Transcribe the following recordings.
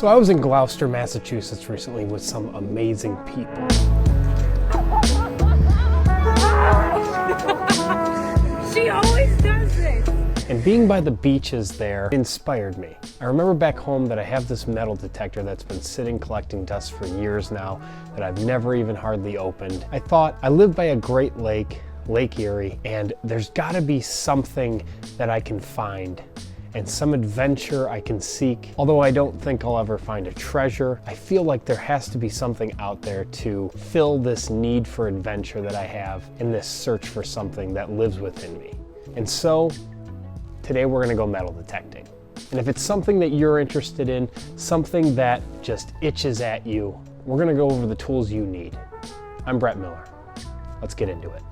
So I was in Gloucester, Massachusetts recently with some amazing people. She always does this. And being by the beaches there inspired me. I remember back home that I have this metal detector that's been sitting collecting dust for years now that I've never even hardly opened. I thought, I live by a great lake, Lake Erie, and there's gotta be something that I can find and some adventure I can seek. Although I don't think I'll ever find a treasure, I feel like there has to be something out there to fill this need for adventure that I have in this search for something that lives within me. And so, today we're gonna go metal detecting. And if it's something that you're interested in, something that just itches at you, we're gonna go over the tools you need. I'm Brett Miller. Let's get into it.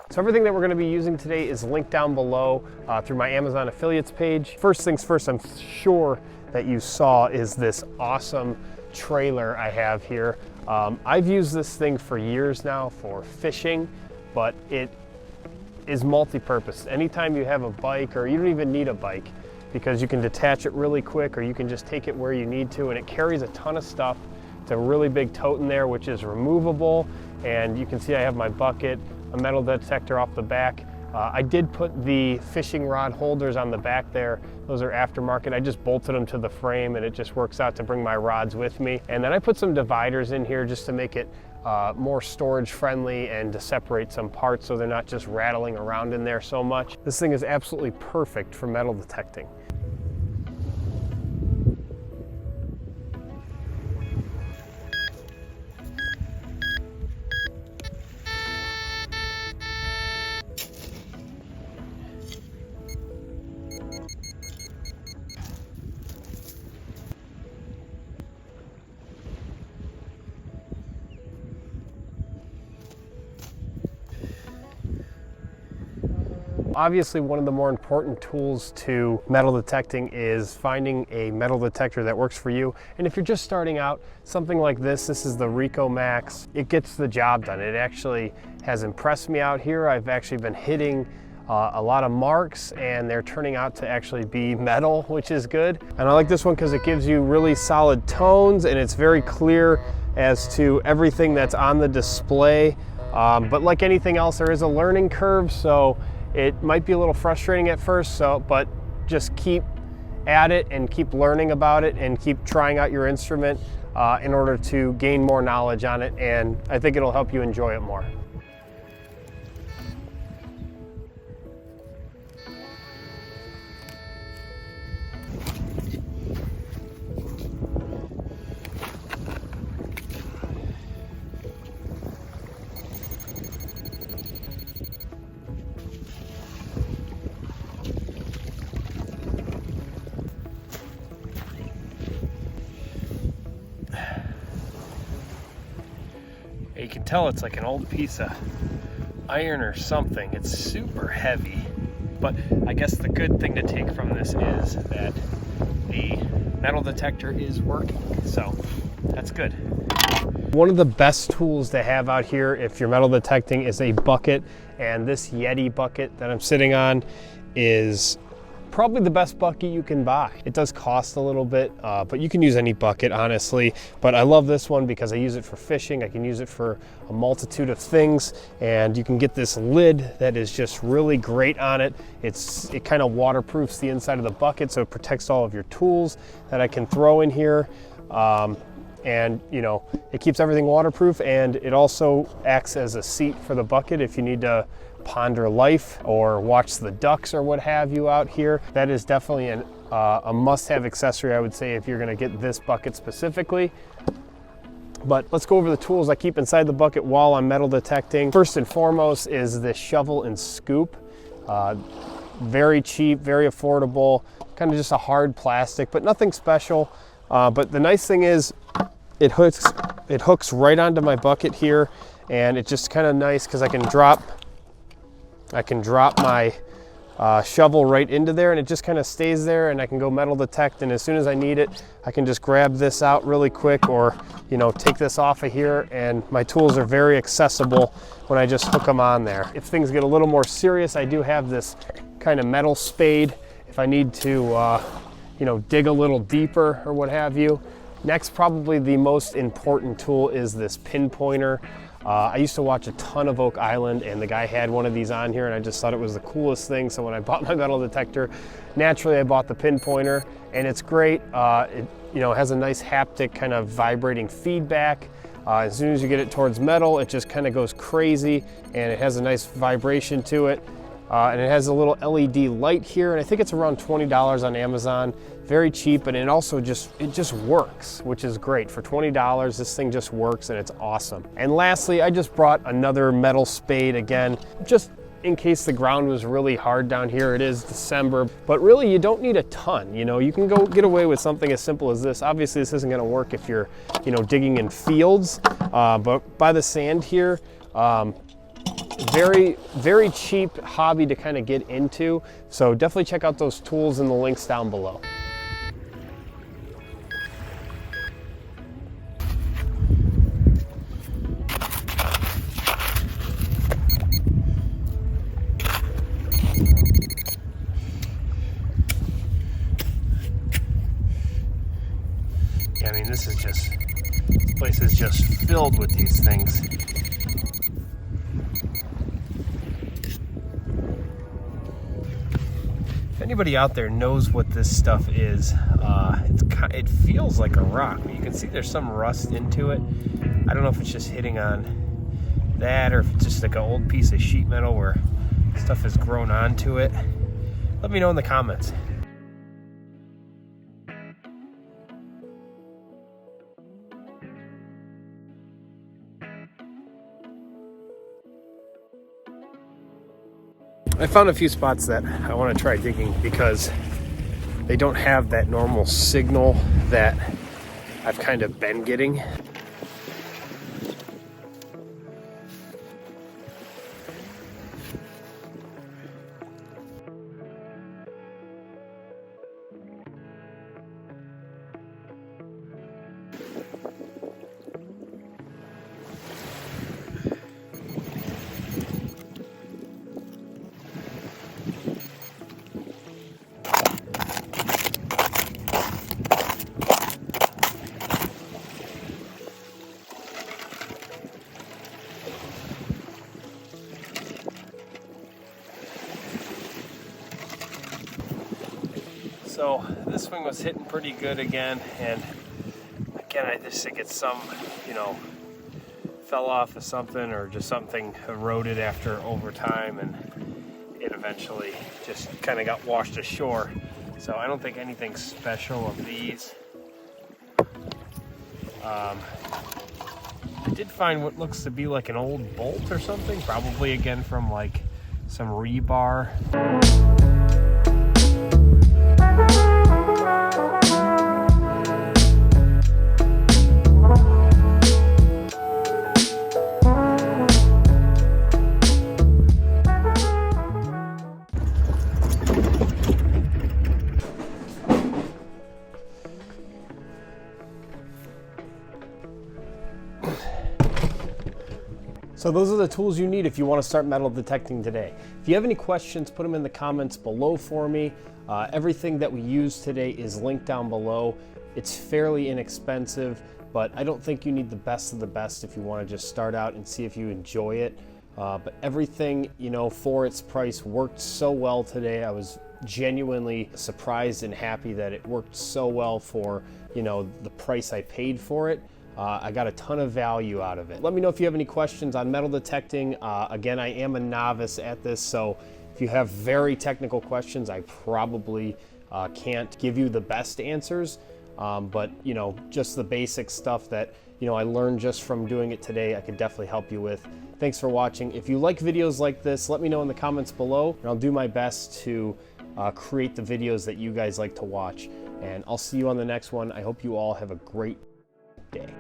So everything that we're going to be using today is linked down below through my Amazon affiliates page. First things first, I'm sure that you saw is this awesome trailer I have here. I've used this thing for years now for fishing, but it is multi-purpose. Anytime you have a bike, or you don't even need a bike, because you can detach it really quick, or you can just take it where you need to, and it carries a ton of stuff. It's a really big tote in there, which is removable, and you can see I have my bucket, a metal detector off the back. I did put the fishing rod holders on the back there. Those are aftermarket. I just bolted them to the frame, and it just works out to bring my rods with me. And then I put some dividers in here just to make it more storage friendly and to separate some parts so they're not just rattling around in there so much. This thing is absolutely perfect for metal detecting. Obviously, one of the more important tools to metal detecting is finding a metal detector that works for you. And if you're just starting out, something like this is the Rico Max. It gets the job done. It actually has impressed me out here. I've actually been hitting a lot of marks, and they're turning out to actually be metal, which is good. And I like this one because it gives you really solid tones, and it's very clear as to everything that's on the display. But like anything else, there is a learning curve, so it might be a little frustrating at first, but just keep at it and keep learning about it and keep trying out your instrument in order to gain more knowledge on it, and I think it'll help you enjoy it more. You can tell it's like an old piece of iron or something. It's super heavy, but I guess the good thing to take from this is that the metal detector is working, so that's good. One of the best tools to have out here if you're metal detecting is a bucket, and this Yeti bucket that I'm sitting on is probably the best bucket you can buy. It does cost a little bit, but you can use any bucket, honestly. But I love this one because I use it for fishing. I can use it for a multitude of things, and you can get this lid that is just really great on it. It kind of waterproofs the inside of the bucket, so it protects all of your tools that I can throw in here. And you know, it keeps everything waterproof, and it also acts as a seat for the bucket if you need to ponder life or watch the ducks or what have you out here. That is definitely a must-have accessory, I would say, if you're gonna get this bucket specifically. But let's go over the tools I keep inside the bucket while I'm metal detecting. First and foremost is this shovel and scoop. Very cheap, very affordable, kind of just a hard plastic, but nothing special. But the nice thing is it hooks right onto my bucket here, and it's just kind of nice because I can drop my shovel right into there, and it just kind of stays there, and I can go metal detect, and as soon as I need it, I can just grab this out really quick, or take this off of here, and my tools are very accessible when I just hook them on there. If things get a little more serious, I do have this kind of metal spade if I need to dig a little deeper or what have you. Next, probably the most important tool is this pinpointer. I used to watch a ton of Oak Island, and the guy had one of these on here, and I just thought it was the coolest thing. So when I bought my metal detector, naturally I bought the pinpointer, and it's great. It has a nice haptic kind of vibrating feedback. As soon as you get it towards metal, it just kind of goes crazy, and it has a nice vibration to it. And it has a little LED light here, and I think it's around $20 on Amazon. Very cheap, and it also just works, which is great. For $20, this thing just works, and it's awesome. And lastly, I just brought another metal spade again, just in case the ground was really hard down here. It is December, but really you don't need a ton. You can go get away with something as simple as this. Obviously, this isn't gonna work if you're digging in fields, but by the sand here, very, very cheap hobby to kind of get into. So definitely check out those tools in the links down below. Yeah, I mean, this place is just filled with these things. If anybody out there knows what this stuff is, it feels like a rock. You can see there's some rust into it. I don't know if it's just hitting on that, or if it's just like an old piece of sheet metal where stuff has grown onto it. Let me know in the comments. I found a few spots that I want to try digging because they don't have that normal signal that I've kind of been getting. So this swing was hitting pretty good again, and again I just think it's some, fell off of something, or just something eroded after over time, and it eventually just kind of got washed ashore. So I don't think anything special of these. I did find what looks to be like an old bolt or something, probably again from like some rebar. So those are the tools you need if you want to start metal detecting today. If you have any questions, put them in the comments below for me. Everything that we use today is linked down below. It's fairly inexpensive, but I don't think you need the best of the best if you want to just start out and see if you enjoy it. But everything, for its price worked so well today. I was genuinely surprised and happy that it worked so well for, the price I paid for it. I got a ton of value out of it. Let me know if you have any questions on metal detecting. Again, I am a novice at this, so if you have very technical questions, I probably can't give you the best answers. But just the basic stuff that I learned just from doing it today, I could definitely help you with. Thanks for watching. If you like videos like this, let me know in the comments below, and I'll do my best to create the videos that you guys like to watch. And I'll see you on the next one. I hope you all have a great day.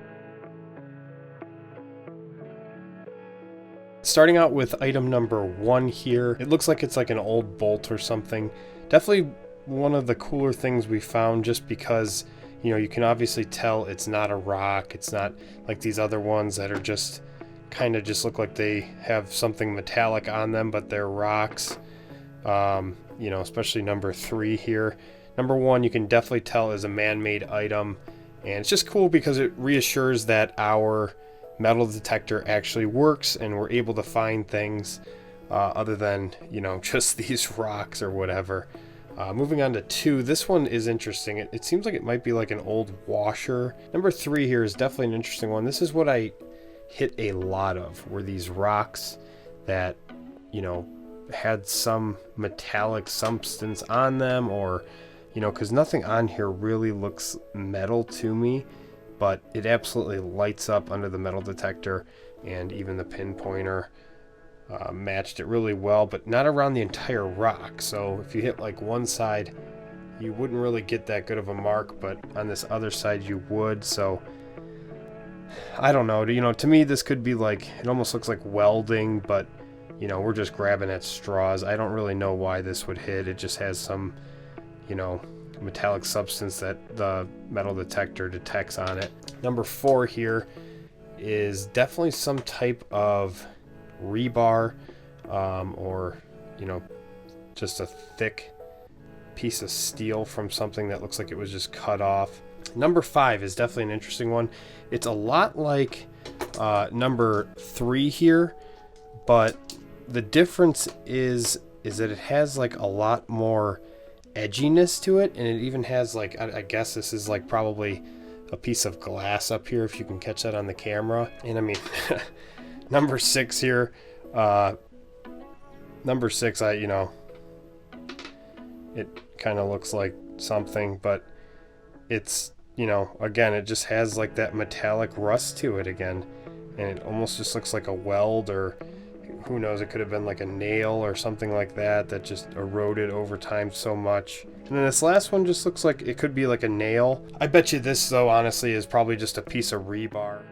Starting out with item number 1 here, it looks like it's like an old bolt or something. Definitely one of the cooler things we found, just because, you know, you can obviously tell it's not a rock. It's not like these other ones that are just kind of just look like they have something metallic on them, but they're rocks. You know, especially number 3 here. Number 1, you can definitely tell is a man-made item, and it's just cool because it reassures that our metal detector actually works and we're able to find things other than, you know, just these rocks or whatever. Moving on to 2, this one is interesting. It seems like it might be like an old washer. Number 3 here is definitely an interesting one. This is what I hit a lot of, were these rocks that, you know, had some metallic substance on them, or, you know, because nothing on here really looks metal to me, but it absolutely lights up under the metal detector, and even the pinpointer matched it really well, but not around the entire rock. So if you hit like one side, you wouldn't really get that good of a mark, but on this other side you would. So I don't know, you know, to me this could be like, it almost looks like welding, but, you know, we're just grabbing at straws. I don't really know why this would hit. It just has some, you know, metallic substance that the metal detector detects on it. Number 4 here is definitely some type of rebar, or, you know, just a thick piece of steel from something that looks like it was just cut off. Number 5 is definitely an interesting one. It's a lot like number 3 here, but the difference is that it has like a lot more edginess to it, and it even has like, I guess this is like probably a piece of glass up here, if you can catch that on the camera. And I mean, number 6 here, number 6, you know, it kind of looks like something, but it's, you know, again, it just has like that metallic rust to it again, and it almost just looks like a weld, or who knows, it could have been like a nail or something like that that just eroded over time so much. And then this last one just looks like it could be like a nail. I bet you this, though, honestly, is probably just a piece of rebar.